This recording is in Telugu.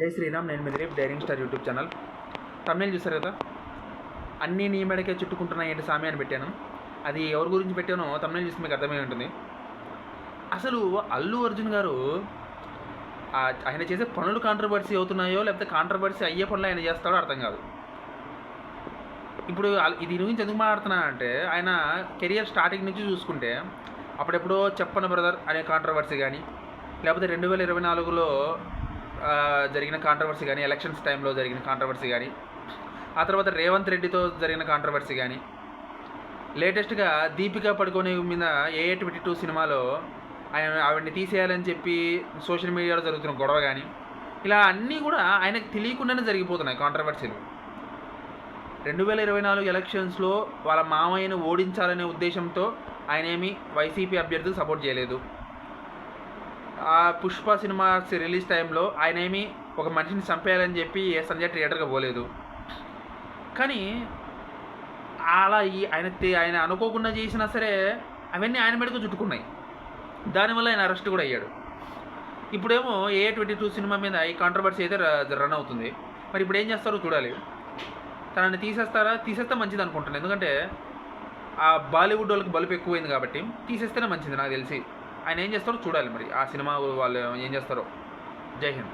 జై శ్రీరామ్. నేను మీ Dilip, daring star YouTube channel. Tamil చూసారు కదా, అన్నీ నీ మెడకే చుట్టుకుంటున్నాయి ఏంటి సామి అని పెట్టాను. అది ఎవరి గురించి పెట్టానో తమిళ చూసి మీకు అర్థమై ఉంటుంది. అసలు అల్లు అర్జున్ గారు ఆయన చేసే పనులు కాంట్రవర్సీ అవుతున్నాయో లేకపోతే కాంట్రవర్సీ అయ్యే పనులు ఆయన చేస్తాడో అర్థం కాదు. ఇప్పుడు ఇది గురించి ఎందుకు మాట్లాడుతున్నా అంటే, ఆయన కెరియర్ స్టార్టింగ్ నుంచి చూసుకుంటే అప్పుడెప్పుడో చెప్పన బ్రదర్ అనే కాంట్రవర్సీ కానీ, లేకపోతే 2024లో జరిగిన కాంట్రవర్సీ కానీ, ఎలక్షన్స్ టైంలో జరిగిన కాంట్రవర్సీ కానీ, ఆ తర్వాత రేవంత్ రెడ్డితో జరిగిన కాంట్రవర్సీ కానీ, లేటెస్ట్గా దీపికా పడుకోనే మీద AA22 సినిమాలో ఆవిడని తీసేయాలని చెప్పి సోషల్ మీడియాలో జరుగుతున్న గొడవ కానీ, ఇలా అన్నీ కూడా ఆయనకు తెలియకుండానే జరిగిపోతున్నాయి కాంట్రవర్సీలు. 2024 ఎలక్షన్స్లో వాళ్ళ మామయ్యను ఓడించాలనే ఉద్దేశంతో ఆయన ఏమి వైసీపీ అభ్యర్థులు సపోర్ట్ చేయలేదు. ఆ పుష్ప సినిమా రిలీజ్ టైంలో ఆయన ఏమి ఒక మనిషిని చంపేయాలని చెప్పి సంజయ్ థియేటర్గా పోలేదు. కానీ అలా ఆయన అనుకోకుండా చేసినా సరే అవన్నీ ఆయన మీదకు చుట్టుకున్నాయి. దానివల్ల ఆయన అరెస్ట్ కూడా అయ్యాడు. ఇప్పుడేమో AA22 సినిమా మీద ఈ కాంట్రవర్సీ అయితే రన్ అవుతుంది. మరి ఇప్పుడు ఏం చేస్తారో చూడాలి. తనని తీసేస్తే మంచిది అనుకుంటున్నాను. ఎందుకంటే ఆ బాలీవుడ్ వాళ్ళకి బలుపు ఎక్కువైంది కాబట్టి తీసేస్తేనే మంచిది నాకు తెలిసి. ఆయన ఏం చేస్తారో చూడాలి. మరి ఆ సినిమా వాళ్ళు ఏం చేస్తారో. జై హింద్.